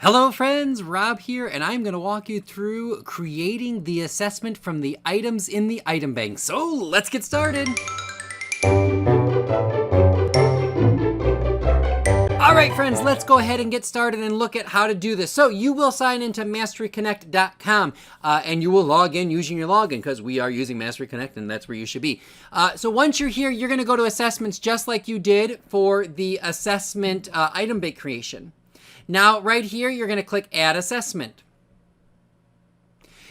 Hello friends, Rob here, and I'm going to walk you through creating the assessment from the items in the item bank. So let's get started. All right, friends, let's go ahead and get started and look at how to do this. So you will sign into MasteryConnect.com and you will log in using your login because we are using MasteryConnect and that's where you should be. So once you're here, you're going to go to assessments just like you did for the assessment item bank creation. Now, right here, you're going to click Add Assessment.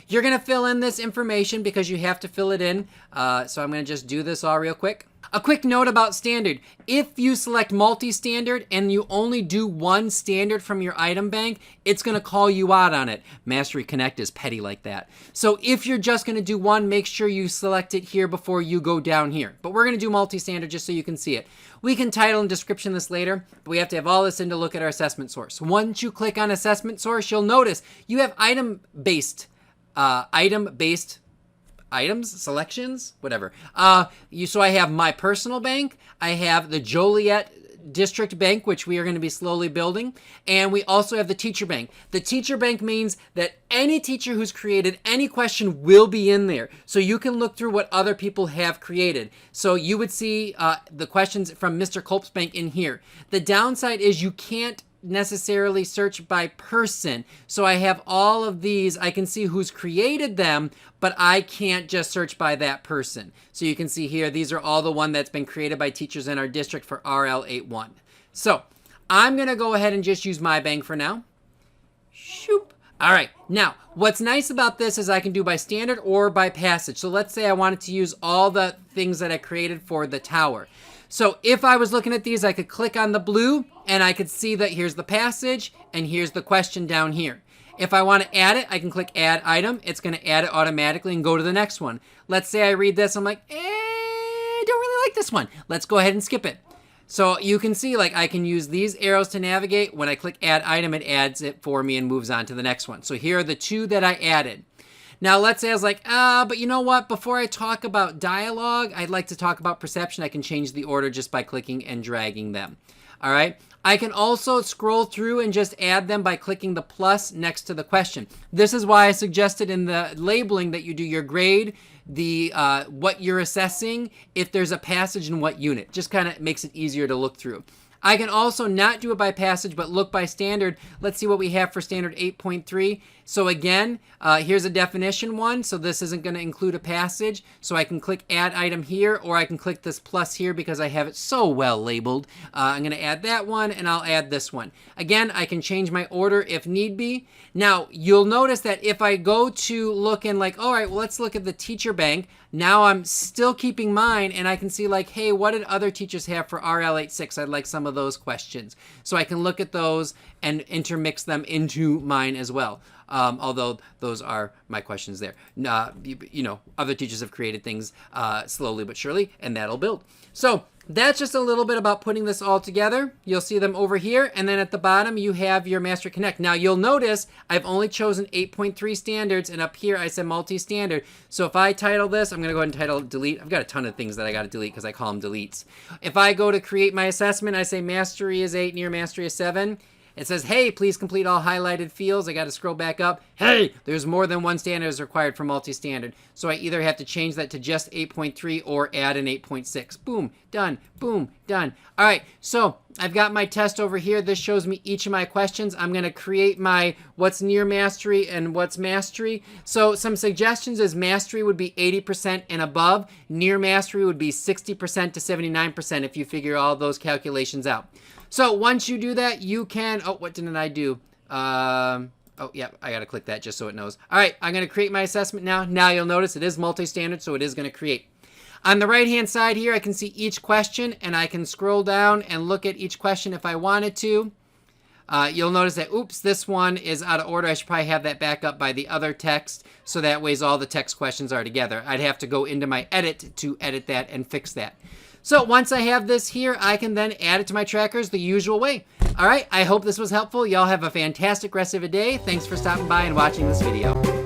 You're going to fill in this information because you have to fill it in. So I'm going to just do this all real quick. A quick note about standard. If you select multi-standard and you only do one standard from your item bank, it's going to call you out on it. MasteryConnect is petty like that. So if you're just going to do one, make sure you select it here before you go down here. But we're going to do multi-standard just so you can see it. We can title and description this later, but we have to have all this in to look at our assessment source. Once you click on assessment source, you'll notice you have item-based items, selections, whatever. So I have my personal bank, I have the Joliet District Bank, which we are going to be slowly building, and we also have the teacher bank. The teacher bank means that any teacher who's created any question will be in there, so you can look through what other people have created. So you would see the questions from Mr. Culp's bank in here. The downside is you can't necessarily search by person. So I have all of these. I can see who's created them, but I can't just search by that person. So you can see here, these are all the one that's been created by teachers in our district for RL81. So I'm going to go ahead and just use my bank for now. Shoop. All right. Now, what's nice about this is I can do by standard or by passage. So let's say I wanted to use all the things that I created for the tower. So if I was looking at these, I could click on the blue and I could see that here's the passage and here's the question down here. If I want to add it, I can click Add Item. It's going to add it automatically and go to the next one. Let's say I read this. I'm like, I don't really like this one. Let's go ahead and skip it. So you can see, like, I can use these arrows to navigate. When I click Add Item, it adds it for me and moves on to the next one. So here are the two that I added. Now, let's say I was like, but you know what? Before I talk about dialogue, I'd like to talk about perception. I can change the order just by clicking and dragging them. All right. I can also scroll through and just add them by clicking the plus next to the question. This is why I suggested in the labeling that you do your grade, the what you're assessing, if there's a passage in what unit. Just kind of makes it easier to look through. I can also not do it by passage, but look by standard. Let's see what we have for standard 8.3. So again, here's a definition one. So this isn't going to include a passage. So I can click Add Item here, or I can click this plus here because I have it so well labeled. I'm going to add that one, and I'll add this one. Again, I can change my order if need be. Now, you'll notice that if I go to look in like, all right, well, let's look at the teacher bank. Now I'm still keeping mine, and I can see like, hey, what did other teachers have for RL86? I'd like some of those questions. So I can look at those and intermix them into mine as well. Although those are my questions there. You know, other teachers have created things slowly but surely, and that'll build. So that's just a little bit about putting this all together. You'll see them over here, and then at the bottom you have your MasteryConnect. Now you'll notice I've only chosen 8.3 standards, and up here I said multi-standard. So if I title this, I'm going to go ahead and title delete. I've got a ton of things that I got to delete because I call them deletes. If I go to create my assessment, I say Mastery is 8, near Mastery is 7. It says, hey, please complete all highlighted fields. I got to scroll back up. Hey, there's more than one standard is required for multi-standard. So I either have to change that to just 8.3 or add an 8.6. Boom, done, boom, done. All right, so I've got my test over here. This shows me each of my questions. I'm going to create my what's near mastery and what's mastery. So some suggestions is mastery would be 80% and above. Near mastery would be 60% to 79% if you figure all those calculations out. So once you do that, you can, oh, what didn't I do? Oh, yeah, I got to click that just so it knows. All right, I'm going to create my assessment now. Now you'll notice it is multi-standard, so it is going to create. On the right-hand side here, I can see each question, and I can scroll down and look at each question if I wanted to. You'll notice that, oops, this one is out of order. I should probably have that back up by the other text, so that way all the text questions are together. I'd have to go into my edit to edit that and fix that. So once I have this here, I can then add it to my trackers the usual way. All right, I hope this was helpful. Y'all have a fantastic rest of the day. Thanks for stopping by and watching this video.